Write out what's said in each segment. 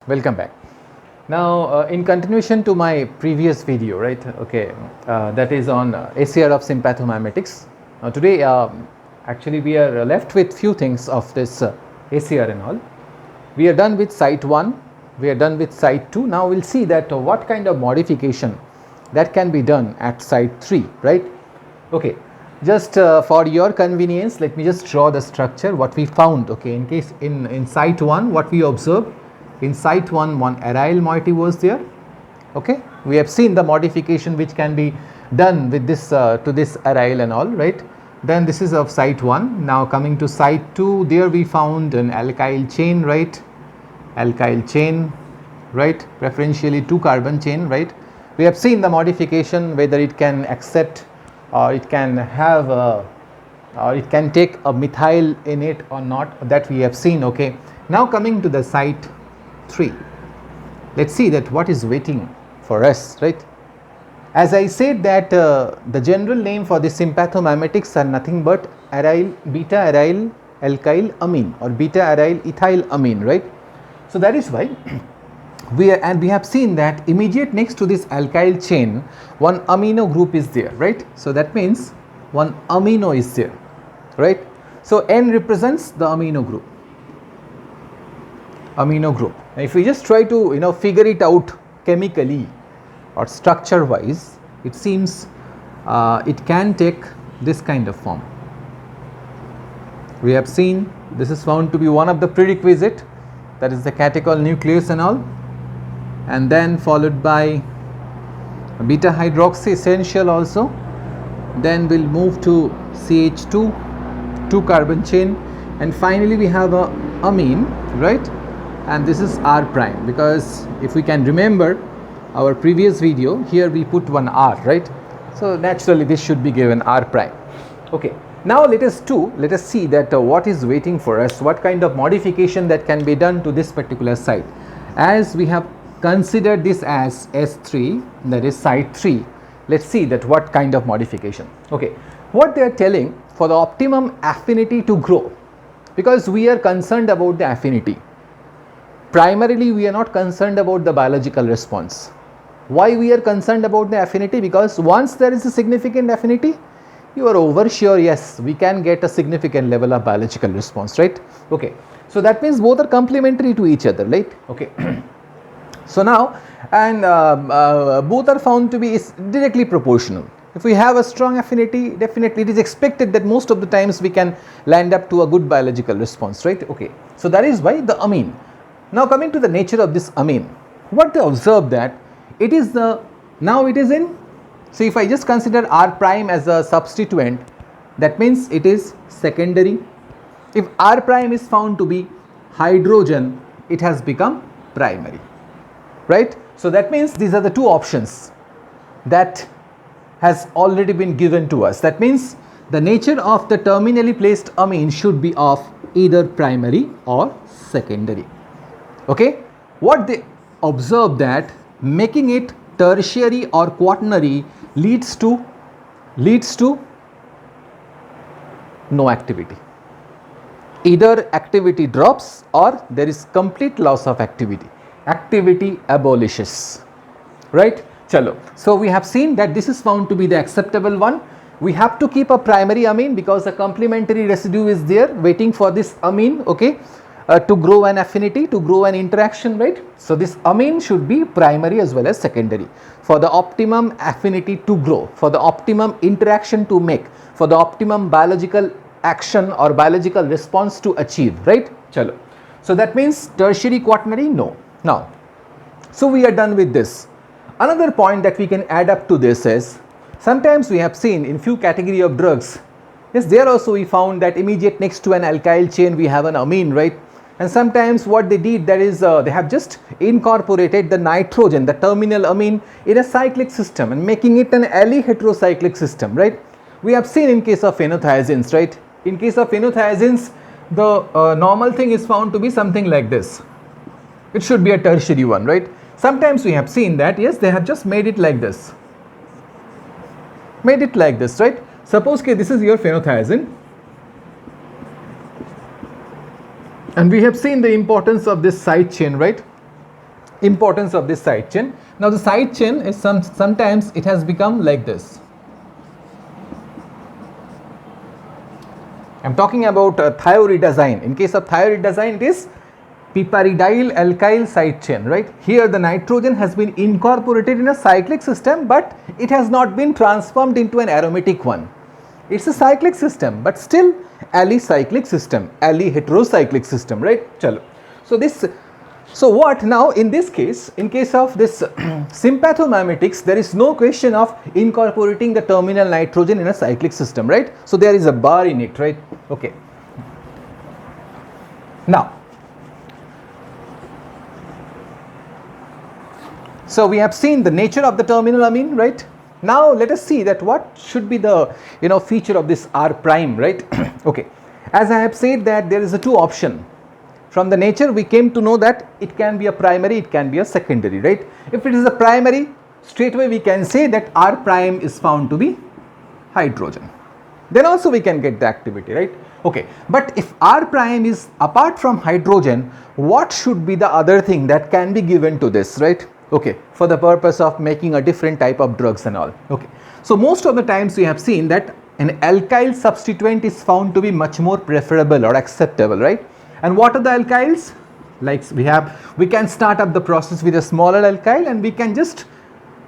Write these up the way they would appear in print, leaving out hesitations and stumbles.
Welcome back. Now, in continuation to my previous video, right? Okay, that is on SAR of sympathomimetics. Now, today, actually, we are left with few things of this SAR and all. We are done with site 1, we are done with site 2. Now, we'll see that what kind of modification that can be done at site 3, right? Okay, just for your convenience, let me just draw the structure, what we found, okay, in case in site 1, what we observed. In site 1, one aryl moiety was there. Okay, we have seen the modification which can be done with this to this aryl and all, right? Then this is of site 1. Now coming to site 2, there we found an alkyl chain, right? Alkyl chain, right? Preferentially 2 carbon chain, right? We have seen the modification, whether it can accept or it can have or it can take a methyl in it or not, that we have seen. Okay, now coming to the site 3, let's see that what is waiting for us, right? As I said that the general name for the sympathomimetics are nothing but beta aryl alkyl amine or beta aryl ethyl amine, right? So that is why we have seen that immediate next to this alkyl chain one amino group is there, right? So that means one amino is there, right? So N represents the amino group. If we just try to figure it out chemically or structure wise, it seems it can take this kind of form. We have seen this is found to be one of the prerequisite, that is the catechol nucleus and all, and then followed by beta hydroxy essential also. Then we'll move to CH2, 2 carbon chain, and finally we have a amine, right? And this is R prime, because if we can remember our previous video, here we put one R, right? So naturally this should be given R prime. Okay, now let us see that what is waiting for us, what kind of modification that can be done to this particular site. As we have considered this as S3, that is site 3, let's see that what kind of modification. Okay, what they are telling, for the optimum affinity to grow, because we are concerned about the affinity. Primarily, we are not concerned about the biological response. Why we are concerned about the affinity? Because once there is a significant affinity, you are over sure, yes, we can get a significant level of biological response, right? Okay, so that means both are complementary to each other, right? Okay. So now, and both are found to be directly proportional. If we have a strong affinity, definitely it is expected that most of the times we can land up to a good biological response, right? Okay, so that is why the amine. Now coming to the nature of this amine, what they observe that it is now it is in, so if I just consider R prime as a substituent, that means it is secondary. If R prime is found to be hydrogen, it has become primary, right? So that means these are the two options that has already been given to us. That means the nature of the terminally placed amine should be of either primary or secondary. Okay, what they observe that making it tertiary or quaternary leads to no activity. Either activity drops or there is complete loss of activity. Activity abolishes, right? Chalo. So we have seen that this is found to be the acceptable one. We have to keep a primary amine because a complementary residue is there waiting for this amine, okay, to grow an affinity, to grow an interaction, right? So this amine should be primary as well as secondary for the optimum affinity to grow, for the optimum interaction to make, for the optimum biological action or biological response to achieve, right? Chalo. So that means tertiary, quaternary, no. Now, so we are done with this. Another point that we can add up to this is, sometimes we have seen in few category of drugs, yes, there also we found that immediate next to an alkyl chain we have an amine, right? And sometimes what they did, that is they have just incorporated the nitrogen, the terminal amine, in a cyclic system and making it an allyheterocyclic system, right? We have seen in case of phenothiazines, right? In case of phenothiazines, the normal thing is found to be something like this. It should be a tertiary one, right? Sometimes we have seen that, yes, they have just made it like this. Right? Suppose this is your phenothiazine. And we have seen the importance of this side chain, right? importance of this side chain. Now the side chain is sometimes it has become like this. I am talking about thioridazine. In case of thioridazine, it is piperidyl alkyl side chain, right? Here the nitrogen has been incorporated in a cyclic system, but it has not been transformed into an aromatic one. It's a cyclic system, but still alicyclic system, heterocyclic system, right? Chalo. So what now in this case, in case of this sympathomimetics, there is no question of incorporating the terminal nitrogen in a cyclic system, right? So there is a bar in it, right? Okay. Now, so we have seen the nature of the terminal amine, right? Now let us see that what should be the feature of this R prime, right? Okay. As I have said that there is a two option. From the nature we came to know that it can be a primary, it can be a secondary, right? If it is a primary, straight away we can say that R prime is found to be hydrogen. Then also we can get the activity, right? Okay, but if R prime is apart from hydrogen, what should be the other thing that can be given to this, right? Okay, for the purpose of making a different type of drugs and all. Okay, so most of the times we have seen that an alkyl substituent is found to be much more preferable or acceptable, right? And what are the alkyls? Like we can start up the process with a smaller alkyl and we can just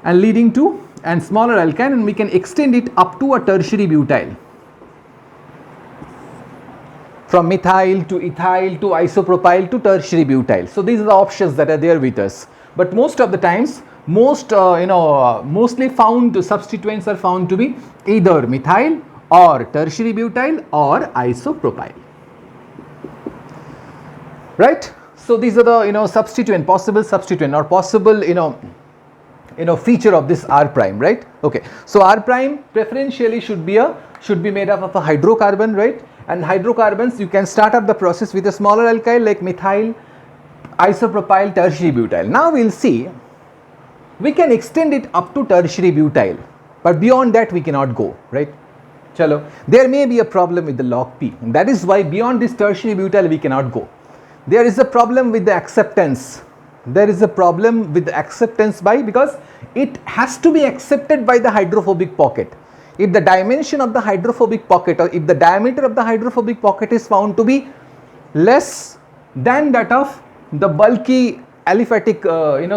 leading to and smaller alkyl, and we can extend it up to a tertiary butyl. From methyl to ethyl to isopropyl to tertiary butyl. So these are the options that are there with us. But most of the times, mostly found substituents are found to be either methyl or tertiary butyl or isopropyl. Right? So these are the possible substituent or possible feature of this R prime, right? Okay. So R prime preferentially should be made up of a hydrocarbon, right? And hydrocarbons, you can start up the process with a smaller alkyl like methyl, isopropyl, tertiary butyl. Now we will see we can extend it up to tertiary butyl, but beyond that we cannot go, right? Chalo. There may be a problem with the log P, and that is why beyond this tertiary butyl we cannot go. There is a problem with the acceptance. Because it has to be accepted by the hydrophobic pocket. If the dimension of the hydrophobic pocket or if the diameter of the hydrophobic pocket is found to be less than that of the bulky aliphatic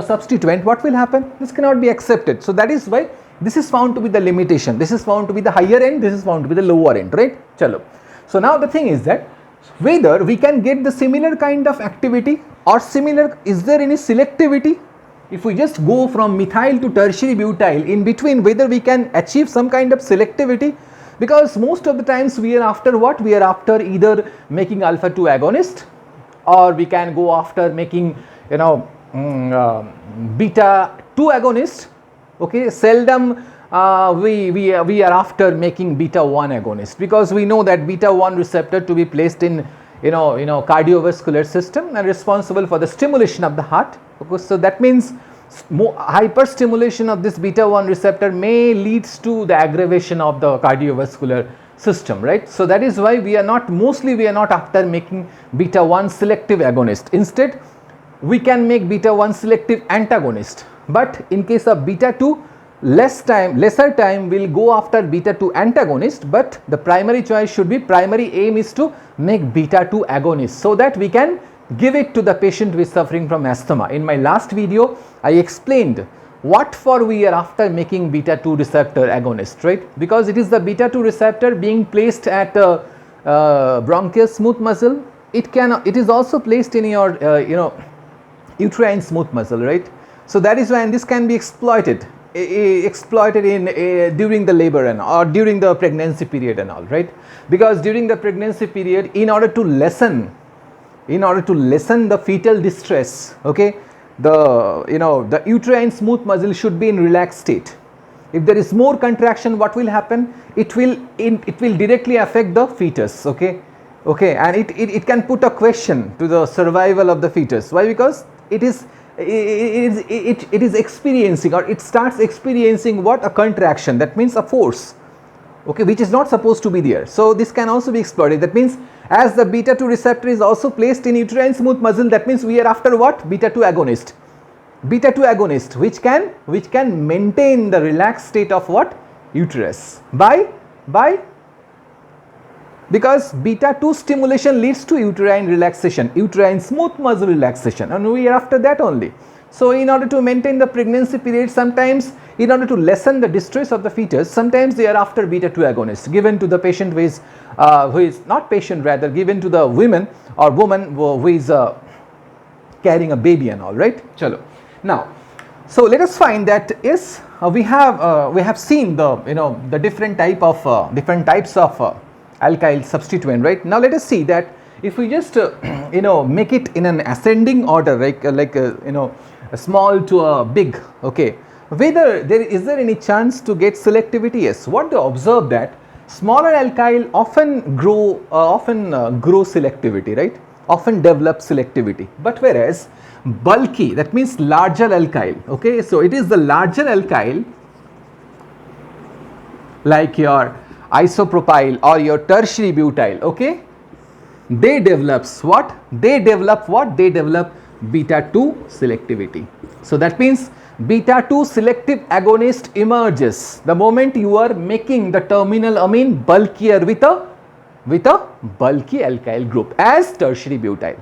substituent, what will happen? This cannot be accepted. So that is why this is found to be the limitation. This is found to be the higher end, this is found to be the lower end, right? Chalo. So now the thing is that whether we can get the similar kind of activity or is there any selectivity? If we just go from methyl to tertiary butyl, in between whether we can achieve some kind of selectivity, because most of the times we are after what? We are after either making alpha 2 agonist, or we can go after making beta 2 agonist. Okay, seldom we are after making beta 1 agonist, because we know that beta 1 receptor to be placed in cardiovascular system and responsible for the stimulation of the heart. Okay, so that means hyperstimulation of this beta 1 receptor may leads to the aggravation of the cardiovascular system, right? So that is why we are not after making beta 1 selective agonist. Instead we can make beta 1 selective antagonist, but in case of beta 2, lesser time will go after beta 2 antagonist, but the primary choice should be, primary aim is to make beta 2 agonist, so that we can give it to the patient who is suffering from asthma. In my last video I explained what for we are after making beta 2 receptor agonist, right? Because it is the beta 2 receptor being placed at bronchial smooth muscle. It is also placed in your uterine smooth muscle, right? So that is why, and this can be exploited in during the labor or during the pregnancy period and all, right? Because during the pregnancy period, in order to lessen the fetal distress, okay, the uterine smooth muscle should be in relaxed state. If there is more contraction, what will happen? It will directly affect the fetus, okay, and it can put a question to the survival of the fetus. Why? Because it is experiencing, or it starts experiencing what? A contraction. That means a force, okay, which is not supposed to be there. So this can also be exploited. That means as the beta 2 receptor is also placed in uterine smooth muscle, that means we are after what? Beta 2 agonist. Beta 2 agonist which can maintain the relaxed state of what? Uterus by because beta 2 stimulation leads to uterine relaxation, uterine smooth muscle relaxation, and we are after that only. So in order to maintain the pregnancy period, sometimes in order to lessen the distress of the fetus, sometimes they are after beta 2 agonist given to the patient who is not patient, rather given to the women or woman who is carrying a baby and all, right? Chalo. Now, so let us find that yes, we have seen the the different types of alkyl substituent, right? Now let us see that if we just make it in an ascending order, like a small to a big, okay, whether is there any chance to get selectivity? Yes. What to observe that smaller alkyl often grow selectivity, right? Often develop selectivity, but whereas bulky, that means larger alkyl, okay, so it is the larger alkyl like your isopropyl or your tertiary butyl, okay, they develop beta 2 selectivity. So that means beta 2 selective agonist emerges the moment you are making the terminal amine bulkier with a bulky alkyl group as tertiary butyl.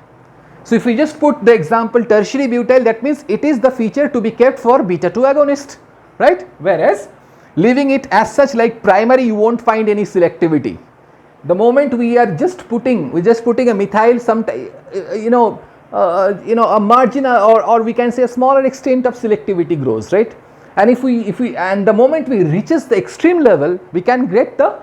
So if we just put the example tertiary butyl, that means it is the feature to be kept for beta 2 agonist, right? Whereas leaving it as such like primary, you won't find any selectivity. The moment we are just putting a methyl, a marginal or we can say a smaller extent of selectivity grows, right? And if we and the moment we reaches the extreme level, we can get the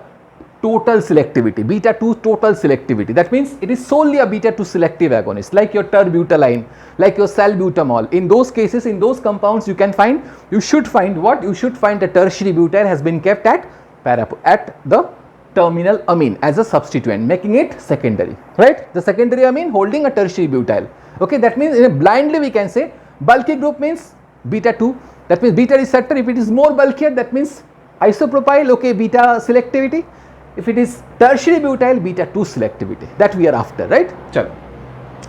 total selectivity, beta 2 total selectivity. That means it is solely a beta 2 selective agonist, like your terbutaline, like your salbutamol. In those cases, in those compounds, you should find the tertiary butyl has been kept at the terminal amine as a substituent, making it secondary, right? The secondary amine holding a tertiary butyl. Okay, that means blindly we can say bulky group means beta 2. That means beta receptor. If it is more bulkier, that means isopropyl, okay, beta selectivity. If it is tertiary butyl, beta 2 selectivity, that we are after, right? Chalo.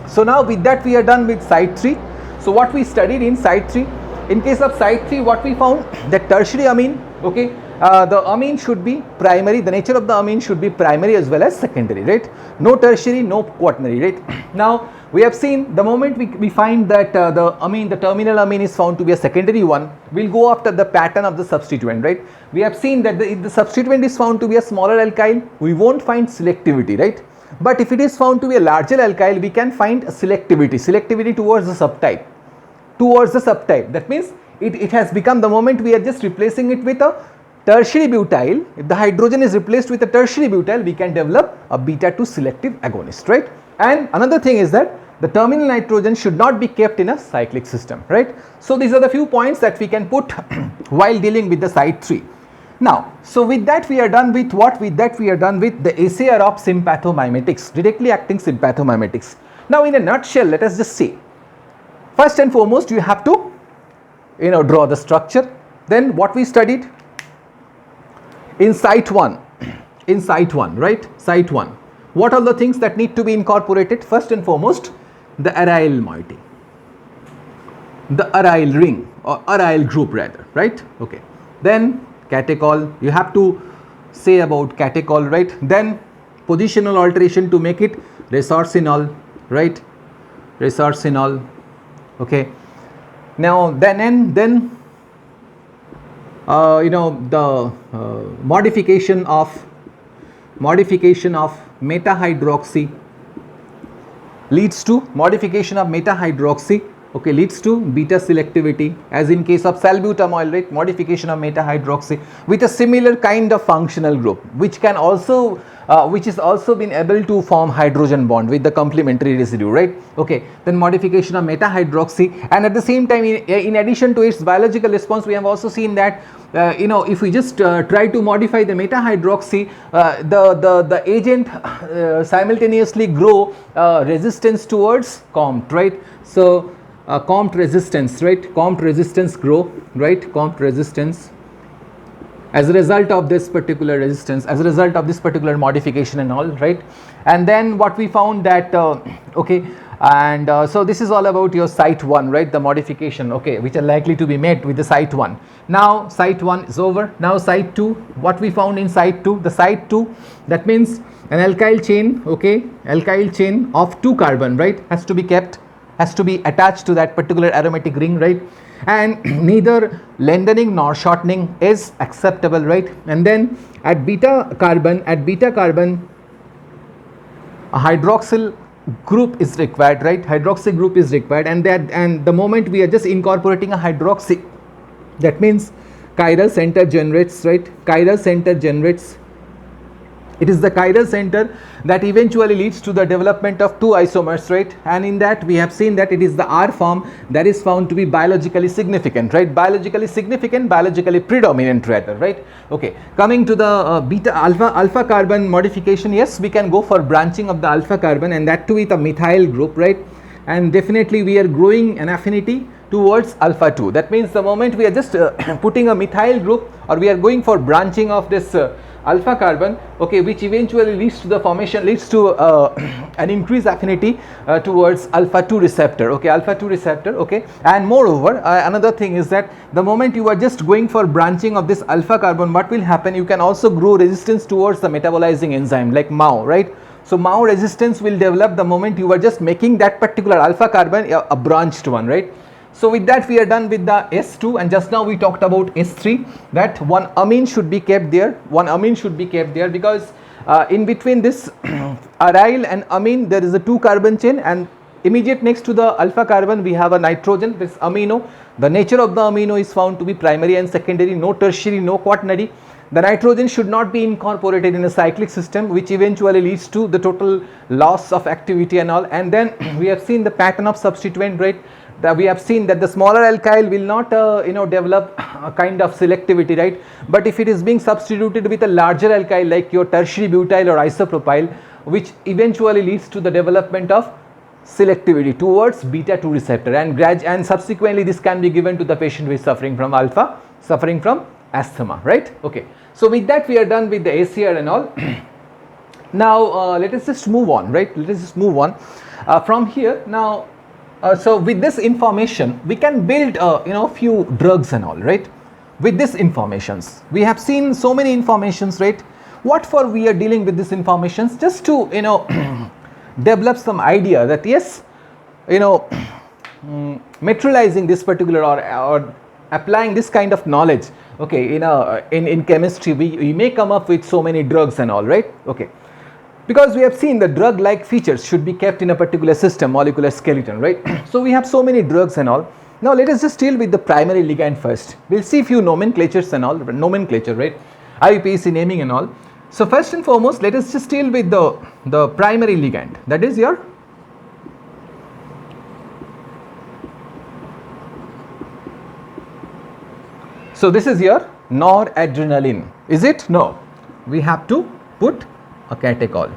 So now with that we are done with site 3. So what we studied in site 3, in case of site 3, what we found that tertiary amine, okay, the amine should be primary, the nature of the amine should be primary as well as secondary, right? No tertiary, no quaternary, right? Now we have seen the moment we find that the terminal amine is found to be a secondary one, we'll go after the pattern of the substituent, right? We have seen that if the substituent is found to be a smaller alkyl, we won't find selectivity, right? But if it is found to be a larger alkyl, we can find selectivity towards the subtype. That means it has become, the moment we are just replacing it with a tertiary butyl, if the hydrogen is replaced with a tertiary butyl, we can develop a beta 2 selective agonist, right? And another thing is that the terminal nitrogen should not be kept in a cyclic system, right? So these are the few points that we can put while dealing with the site 3. Now, so with that we are done with what? With that we are done with the SAR of sympathomimetics, directly acting sympathomimetics. Now in a nutshell, let us just say, first and foremost you have to draw the structure. Then what we studied in site 1, right? Site 1. What are the things that need to be incorporated? First and foremost, the aryl moiety, the aryl ring or aryl group rather, right? Okay. Then catechol, you have to say about catechol, right? Then positional alteration to make it resorcinol, right? Resorcinol. Okay. Now then the modification of meta hydroxy leads to leads to beta selectivity, as in case of salbutamol, right? Modification of meta hydroxy with a similar kind of functional group, which can also which is also been able to form hydrogen bond with the complementary residue, right? Okay, then modification of meta hydroxy, and at the same time in addition to its biological response, we have also seen that if we just try to modify the meta hydroxy, the agent simultaneously grow resistance towards COMT, right? So COMT resistance, right? COMT resistance grow, right? COMT resistance as a result of this particular resistance, as a result of this particular modification and all, right? And then what we found that And so this is all about your site 1, right, the modification, okay, which are likely to be met with the site 1. Now site 1 is over. Now site 2, what we found in site 2, the site 2, that means an alkyl chain, okay, alkyl chain of 2 carbon, right, has to be kept, has to be attached to that particular aromatic ring, right, and neither lengthening nor shortening is acceptable, right. And then at beta carbon, a hydroxyl group is required, right, hydroxy group is required, and the moment we are just incorporating a hydroxy, that means chiral center generates, right, chiral center generates. It is the chiral center that eventually leads to the development of 2 isomers, right, and in that we have seen that it is the R form that is found to be biologically significant, right, biologically significant, biologically predominant rather, right. Okay, coming to the beta alpha carbon modification, yes, we can go for branching of the alpha carbon, and that too with a methyl group, right, and definitely we are growing an affinity towards alpha 2. That means the moment we are just putting a methyl group, or we are going for branching of this alpha carbon, okay, which eventually leads to the formation, leads to an increased affinity towards alpha 2 receptor, okay, alpha 2 receptor, okay. And moreover, another thing is that the moment you are just going for branching of this alpha carbon, what will happen, you can also grow resistance towards the metabolizing enzyme like MAO, right. So MAO resistance will develop the moment you are just making that particular alpha carbon a branched one, right. So with that we are done with the S2, and just now we talked about S3, that one amine should be kept there, because in between this aryl and amine there is a 2 carbon chain, and immediate next to the alpha carbon we have a nitrogen, this amino. The nature of the amino is found to be primary and secondary, no tertiary, no quaternary. The nitrogen should not be incorporated in a cyclic system, which eventually leads to the total loss of activity and all. And then we have seen the pattern of substituent, right, that we have seen that the smaller alkyl will not develop a kind of selectivity, right, but if it is being substituted with a larger alkyl like your tertiary butyl or isopropyl, which eventually leads to the development of selectivity towards beta 2 receptor, and subsequently this can be given to the patient who is suffering from asthma, right. Okay, so with that we are done with the ACR and all. Now let us just move on, right, from here. Now so with this information we can build few drugs and all, right. With this informations we have seen so many informations, right. What for we are dealing with this informations, just to develop some idea that yes, materializing this particular or applying this kind of knowledge, okay, in chemistry we may come up with so many drugs and all, right. Okay, because we have seen the drug like features should be kept in a particular system, molecular skeleton, right. So we have so many drugs and all. Now let us just deal with the primary ligand first. We'll see few nomenclatures and all, nomenclature, right, IUPAC naming and all. So first and foremost, let us just deal with the primary ligand, that is your so this is your noradrenaline, is it? No, we have to put a catechol.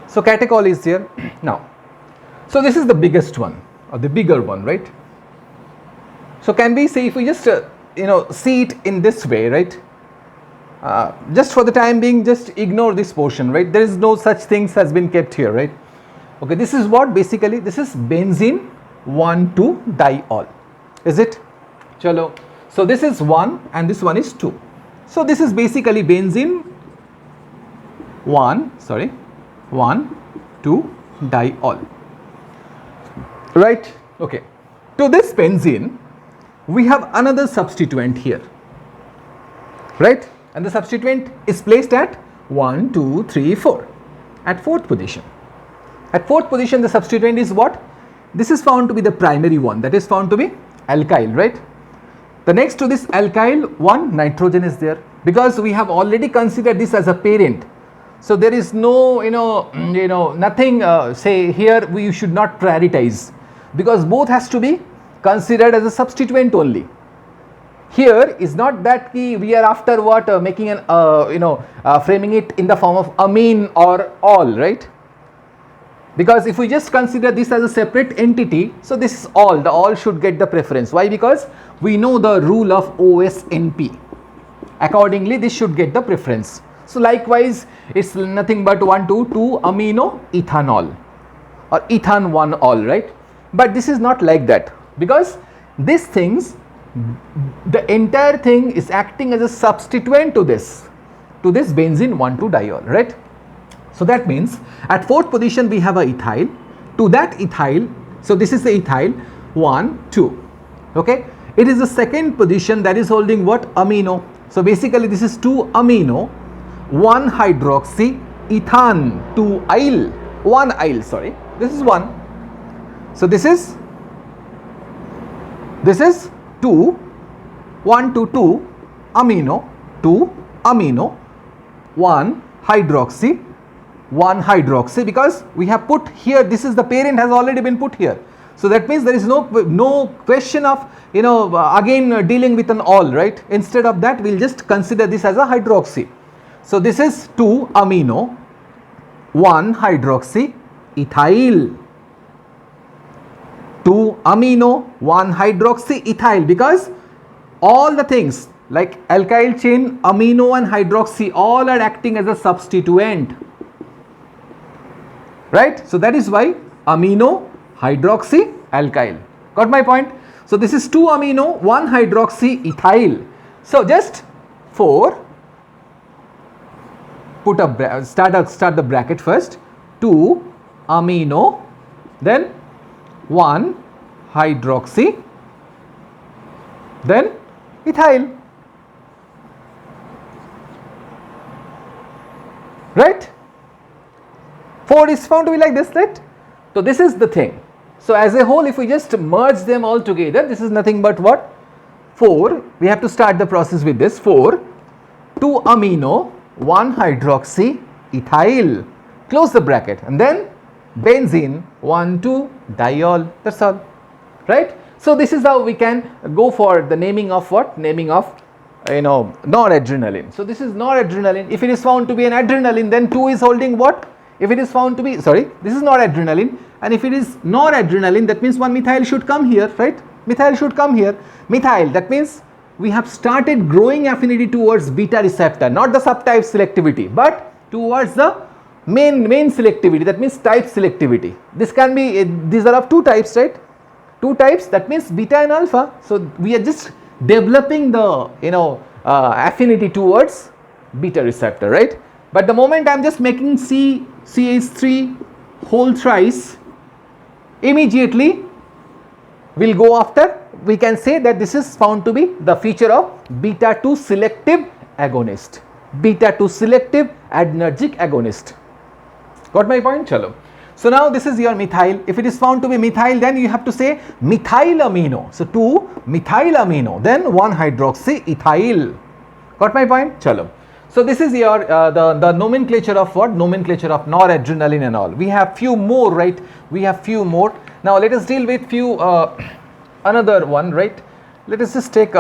So catechol is here now. So this is the biggest one, or the bigger one, right. So can we say, if we just see it in this way, right, just for the time being just ignore this portion, right, there is no such things has been kept here, right. Okay, this is what basically, this is benzene 1,2-diol, is it? Chalo. So this is 1 and this one is 2. So this is basically benzene 1,2-diol, right. Okay, to this benzene we have another substituent here, right, and the substituent is placed at 1, 2, 3, 4, at 4th position. At 4th position the substituent is what? This is found to be the primary one, that is found to be alkyl, right. The next to this alkyl one nitrogen is there, because we have already considered this as a parent. So there is no nothing say here we should not prioritize, because both has to be considered as a substituent only. Here is not that we are after what making an framing it in the form of amine or all, right, because if we just consider this as a separate entity, so this is all, the all should get the preference. Why? Because we know the rule of OSNP, accordingly this should get the preference. So likewise it's nothing but 1, 2 amino ethanol, or ethan 1 all, right? But this is not like that, because these things, the entire thing is acting as a substituent to this benzene 1,2-diol, right? So that means at fourth position we have a ethyl. To that ethyl, so this is the ethyl 1, 2. Okay, it is the second position that is holding what? Amino. So basically this is 2 amino, 1 hydroxy, ethan 2-yl, 1-yl, sorry, this is 1. So this is 2, 1 to 2 amino, 2 amino, 1 hydroxy, 1 hydroxy, because we have put here, this is the parent has already been put here. So that means there is no question of again dealing with an all, right? Instead of that, we'll just consider this as a hydroxy. So this is 2 amino, 1 hydroxy, ethyl, 2 amino, 1 hydroxy, ethyl, because all the things like alkyl chain, amino and hydroxy all are acting as a substituent, right? So that is why amino, hydroxy, alkyl. Got my point? So this is 2 amino, 1 hydroxy, ethyl. So just 4, put a start the bracket first, 2 amino, then 1 hydroxy, then ethyl, right? 4 is found to be like this, right? So this is the thing. So as a whole, if we just merge them all together, this is nothing but what? 4, we have to start the process with this, 4, 2 amino, 1 hydroxy, ethyl, close the bracket, and then benzene 1,2-diol, that's all, right? So this is how we can go for the naming of what? Naming of noradrenaline. So this is noradrenaline. If it is found to be an adrenaline, then 2 is holding what? If it is found to be, sorry, this is noradrenaline, and if it is noradrenaline, that means one methyl should come here, right? Methyl should come here. Methyl, that means we have started growing affinity towards beta receptor, not the subtype selectivity, but towards the main selectivity, that means type selectivity. This can be, these are of 2 types, right? 2 types, that means beta and alpha. So we are just developing the affinity towards beta receptor, right? But the moment I am just making CH3 whole thrice, immediately we'll go after, we can say that this is found to be the feature of beta 2 selective agonist, beta 2 selective adrenergic agonist. Got my point? Chalo. So now this is your methyl. If it is found to be methyl, then you have to say methylamino. So 2 methylamino, then 1 hydroxy ethyl. Got my point? Chalo. So this is your the nomenclature of what? Nomenclature of noradrenaline and all. We have few more, right? We have few more. Now let us deal with few another one, right? Let us just take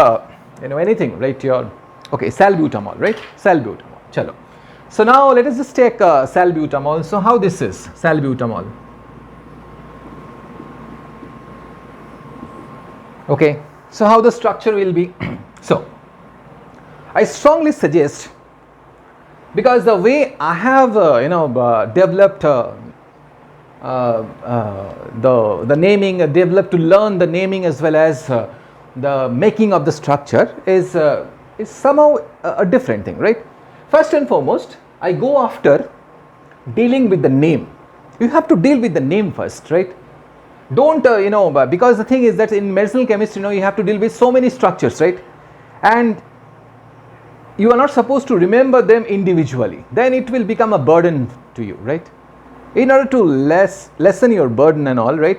anything, right? Your salbutamol, right? Salbutamol. Chalo. So now let us just take salbutamol. So how this is salbutamol? Okay. So how the structure will be? So I strongly suggest, because the way I have developed the naming, developed to learn the naming as well as the making of the structure is somehow a different thing, right? First and foremost, I go after dealing with the name. You have to deal with the name first, right? Don't because the thing is that in medicinal chemistry, you have to deal with so many structures, right? And you are not supposed to remember them individually. Then it will become a burden to you, right? In order to lessen your burden and all, right?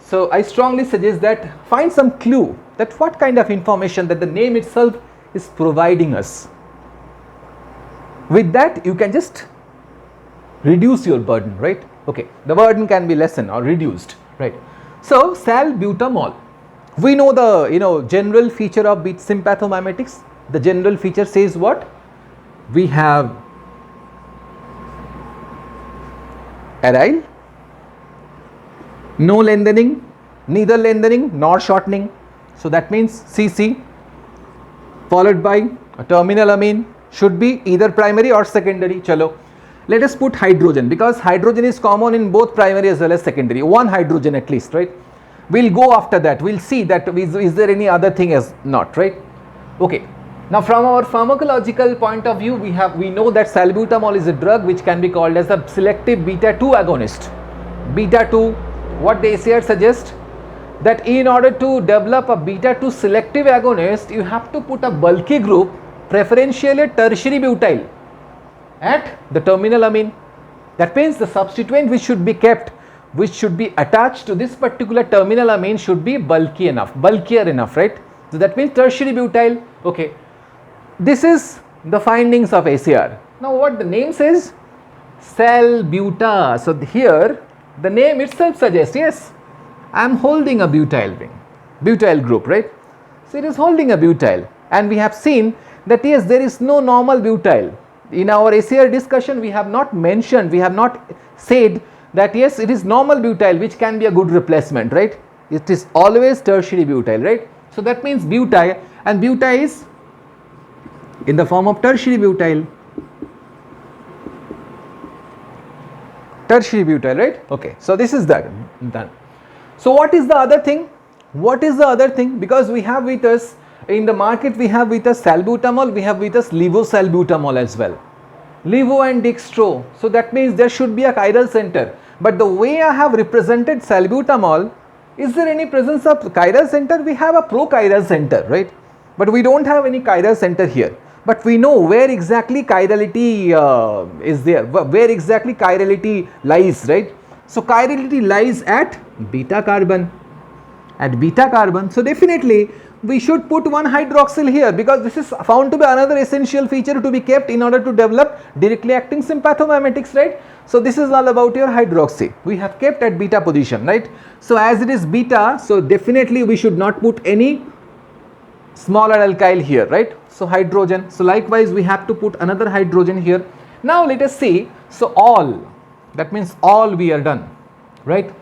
So I strongly suggest that find some clue that what kind of information that the name itself is providing us. With that, you can just reduce your burden, right? Okay, the burden can be lessened or reduced, right? So salbutamol, we know the general feature of sympathomimetics. The general feature says what? We have aryl, no lengthening, neither lengthening nor shortening. So that means CC followed by a terminal amine should be either primary or secondary. Chalo. let us put hydrogen, because hydrogen is common in both primary as well as secondary, one hydrogen at least, right? We'll go after that, we'll see that is there any other thing as not, right? Okay. Now from our pharmacological point of view, we know that salbutamol is a drug which can be called as a selective beta 2 agonist. Beta 2, what the SAR suggests, that in order to develop a beta 2 selective agonist, you have to put a bulky group, preferentially tertiary butyl, at the terminal amine. That means the substituent which should be kept, which should be attached to this particular terminal amine, should be bulkier enough, right? So that means tertiary butyl. Okay, this is the findings of SAR. Now what the name says, salbuta. So here the name itself suggests, yes, I am holding a butyl ring, butyl group, right? So it is holding a butyl, and we have seen that yes, there is no normal butyl. In our SAR discussion, we have not mentioned, we have not said that yes, it is normal butyl which can be a good replacement, right? It is always tertiary butyl, right? So that means butyl, and butyl is in the form of tertiary butyl. Tertiary butyl, right? Okay, so this is that done. So what is the other thing? What is the other thing? Because we have with us in the market, we have with us salbutamol, we have with us levosalbutamol as well. Levo and dextro. So that means there should be a chiral center. But the way I have represented salbutamol, is there any presence of chiral center? We have a pro-chiral center, right? But we don't have any chiral center here. But we know where exactly chirality is there, where exactly chirality lies, right? So chirality lies at beta carbon, So definitely we should put one hydroxyl here, because this is found to be another essential feature to be kept in order to develop directly acting sympathomimetics, right? So this is all about your hydroxy. We have kept at beta position, right? So as it is beta, so definitely we should not put any smaller alkyl here, right? So hydrogen. So likewise we have to put another hydrogen here. Now let us see. So all, that means all we are done, right?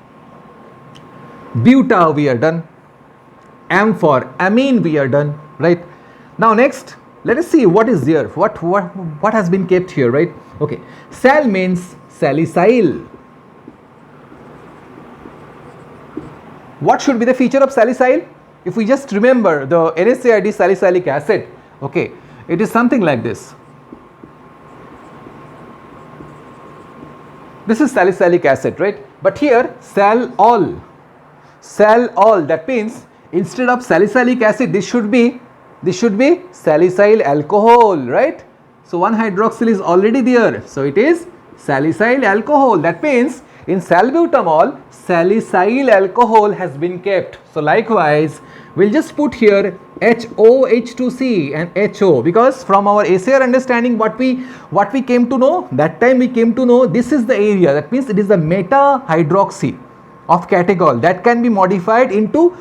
Buta we are done. Amphor, amine we are done, right? Now next, let us see what is there, what has been kept here, right? Okay, sal means salicyl. What should be the feature of salicyl? If we just remember the NSAID salicylic acid, okay, it is something like this. This is salicylic acid, right? But here sal-ol, that means instead of salicylic acid, this should be salicyl alcohol, right? So one hydroxyl is already there, so it is salicyl alcohol. That means in salbutamol, salicyl alcohol has been kept. So likewise, we'll just put here HOH2C and HO, because from our SAR understanding, what we came to know, that time we came to know this is the area. That means it is the meta hydroxy of catechol that can be modified into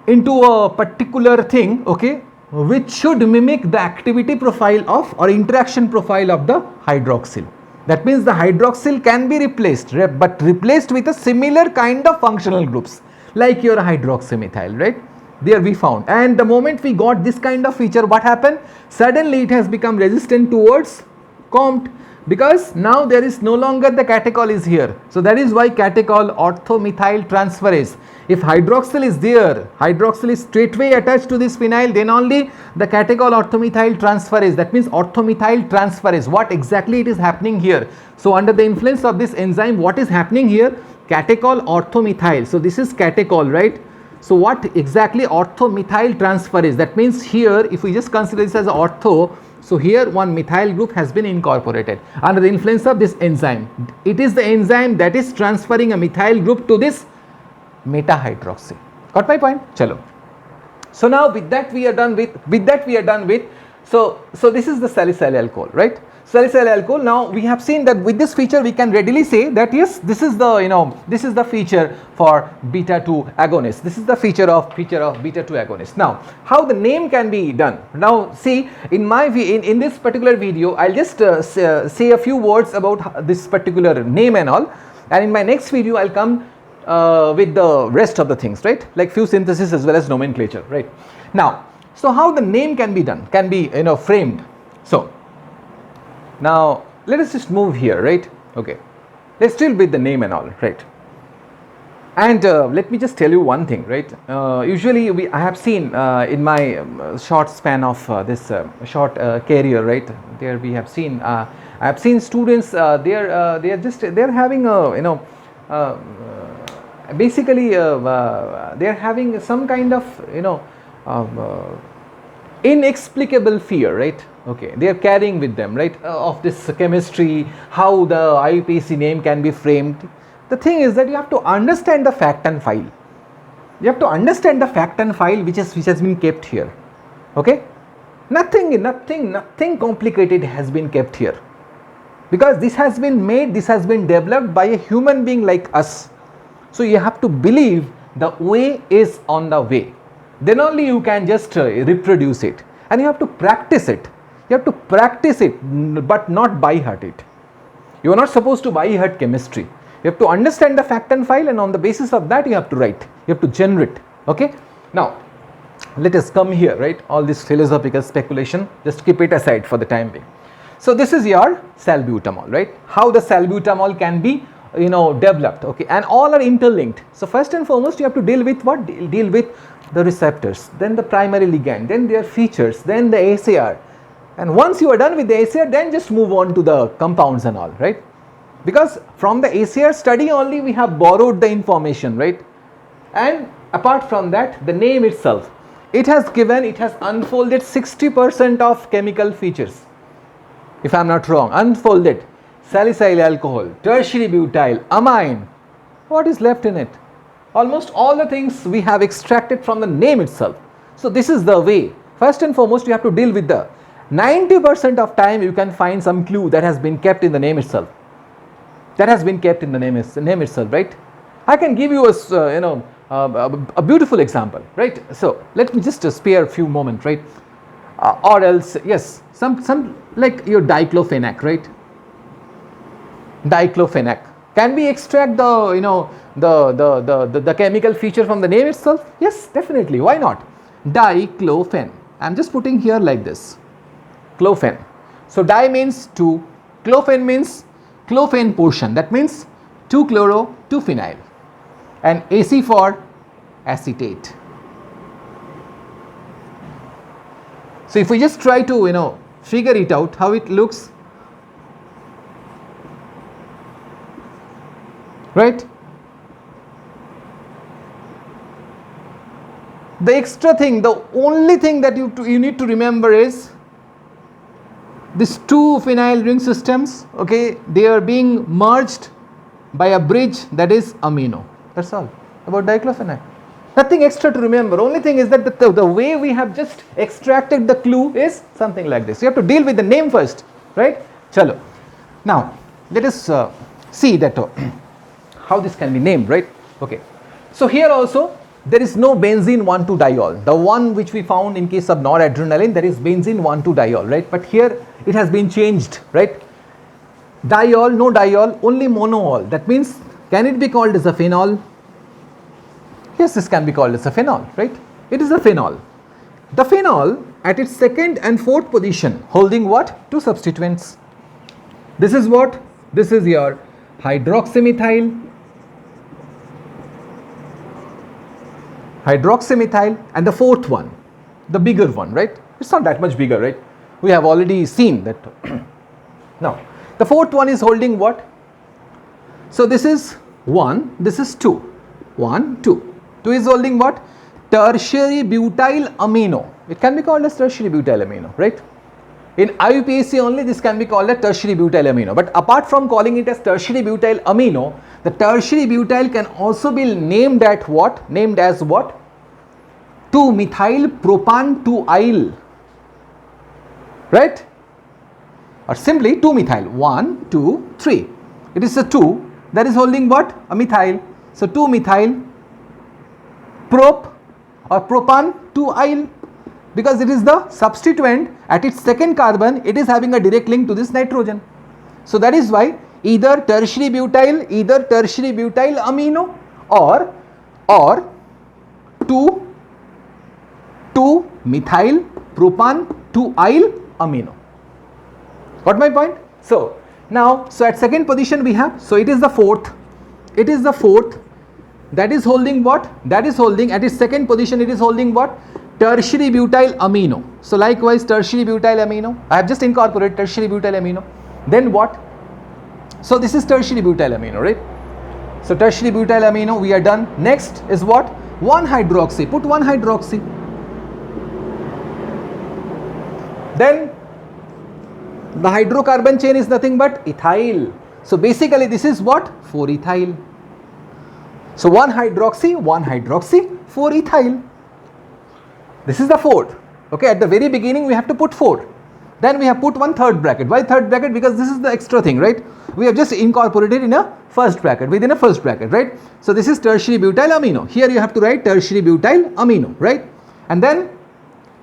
a particular thing, okay, which should mimic the activity profile of or interaction profile of the hydroxyl. That means the hydroxyl can be replaced, but replaced with a similar kind of functional groups like your hydroxymethyl, right? There we found, and the moment we got this kind of feature, what happened? Suddenly it has become resistant towards COMT, because now there is no longer the catechol is here. So that is why catechol orthomethyl transferase. If hydroxyl is there, hydroxyl is straightway attached to this phenyl, then only the catechol orthomethyl transferase. That means orthomethyl transferase. What exactly it is happening here? So under the influence of this enzyme, what is happening here? Catechol orthomethyl. So this is catechol, right? So what exactly orthomethyl transferase? That means here, if we just consider this as ortho, so here one methyl group has been incorporated under the influence of this enzyme. It is the enzyme that is transferring a methyl group to this meta hydroxy. Got my point? Chalo. So now with that we are done with, so this is the salicyl alcohol, right? Salicyl alcohol. Now we have seen that with this feature we can readily say that yes, this is the this is the feature for beta 2 agonist. This is the feature of beta 2 agonist. Now how the name can be done? Now see, in my in this particular video I'll just say a few words about this particular name and all, and in my next video I'll come with the rest of the things, right? Like few synthesis as well as nomenclature, right? Now, so how the name can be done, can be framed. So now let us just move here, right? Okay, let's deal with the name and all, right? And let me just tell you one thing, right? Usually I have seen in my short span of this short career, right? There we have seen I have seen students they're having a basically they're having some kind of inexplicable fear, right? Okay, they are carrying with them, right, of this chemistry, how the IUPAC name can be framed. The thing is that you have to understand the fact and file. You have to understand the fact and file which has been kept here. Okay, nothing complicated has been kept here, because this has been made, this has been developed by a human being like us. So you have to believe the way is on the way, then only you can just reproduce it, and you have to practice it. You have to practice it, but not by heart it. You are not supposed to by heart chemistry. You have to understand the fact and file, and on the basis of that you have to write, you have to generate. Okay, now let us come here, right? All this philosophical speculation, just keep it aside for the time being. So this is your salbutamol, right? How the salbutamol can be developed, okay, and all are interlinked. So first and foremost you have to deal with what? Deal with the receptors, then the primary ligand, then their features, then the SAR, and once you are done with the SAR, then just move on to the compounds and all, right? Because from the SAR study only we have borrowed the information, right? And apart from that, the name itself, it has unfolded 60% of chemical features, if I am not wrong. Unfolded salicyl alcohol, tertiary butyl, amine. What is left in it? Almost all the things we have extracted from the name itself. So this is the way. First and foremost you have to deal with the 90% of time you can find some clue that has been kept in the name itself. That has been kept in the name itself, right? I can give you a beautiful example, right? So let me just spare a few moments, right? Or else, yes, some like your diclofenac, right? Diclofenac. Can we extract the the chemical feature from the name itself? Yes, definitely. Why not? Diclofen. I'm just putting here like this. Clofen. So di means 2, clofen means clofen portion, that means 2-chloro 2-phenyl, and AC for acetate. So if we just try to figure it out how it looks, right? The extra thing, the only thing that you need to remember is these 2 phenyl ring systems, okay, they are being merged by a bridge that is amino. That's all about diclofenac. Nothing extra to remember. Only thing is that the way we have just extracted the clue is something like this. You have to deal with the name first, right? Chalo. Now let us see that how this can be named, right? Okay. So here also there is no benzene 1,2-diol. The one which we found in case of noradrenaline, there is benzene 1,2-diol, right? But here it has been changed, right? Diol, no diol, only monool. That means, can it be called as a phenol? Yes, this can be called as a phenol, right? It is a phenol. The phenol at its 2nd and 4th position holding what? 2 substituents. This is what? This is your hydroxymethyl, and the 4th one, the bigger one, right? It's not that much bigger, right? We have already seen that. Now the 4th one is holding what? So this is 1, this is 2, 1, 2. 2 is holding what? Tertiary butyl amino. It can be called as tertiary butyl amino, right? In IUPAC only this can be called a tertiary butyl amino. But apart from calling it as tertiary butyl amino, the tertiary butyl can also be named at what? Named as what? 2-methyl propan 2-yle, right? Or simply 2-methyl, 1, 2, 3. It is a 2 that is holding what? A methyl. So 2-methyl prop or propan 2-yle, because it is the substituent at its 2nd carbon, it is having a direct link to this nitrogen. So that is why either tertiary butyl amino or 2-methyl propan 2-yle amino. Got my point? So Now, so at second position we have, so it is the fourth, that is holding what? That is holding at its second position, it is holding what? Tertiary butyl amino. So likewise tertiary butyl amino, I have just incorporated tertiary butyl amino. Then what? So this is tertiary butyl amino, right? So tertiary butyl amino we are done. Next is what? 1-hydroxy, put 1-hydroxy. Then the hydrocarbon chain is nothing but ethyl. So basically this is what? 4-ethyl. So 1-hydroxy, 1-hydroxy, 4-ethyl. This is the fourth. Okay, at the very beginning we have to put 4. Then we have put one third bracket. Why third bracket? Because this is the extra thing, right? We have just incorporated in a first bracket, within a first bracket, right? So this is tertiary butyl amino. Here you have to write tertiary butyl amino, right? And then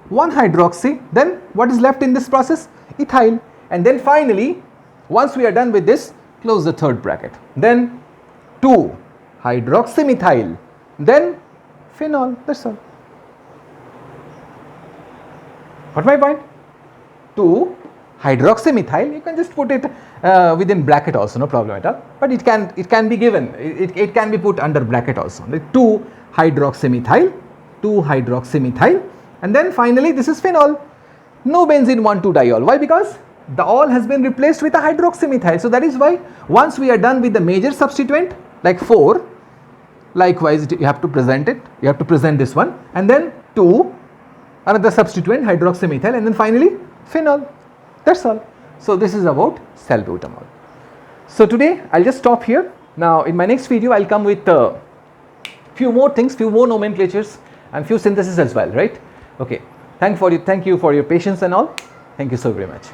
1-hydroxy. Then what is left in this process? Ethyl. And then finally, once we are done with this, close the third bracket. Then 2-hydroxymethyl. Then phenol. That's all. Got my point? 2-hydroxymethyl, you can just put it within bracket also, no problem at all. But it can be given, it can be put under bracket also. Like 2-hydroxymethyl, and then finally this is phenol. No benzene 1,2-diol. Why? Because the all has been replaced with a hydroxymethyl. So that is why once we are done with the major substituent like 4, likewise you have to present it. You have to present this one, and then 2, another substituent hydroxymethyl, and then finally phenol. That's all. So this is about salbutamol. So today I'll just stop here. Now in my next video I'll come with few more things, few more nomenclatures and few synthesis as well, right? Okay. Thank you for your patience and all. Thank you so very much.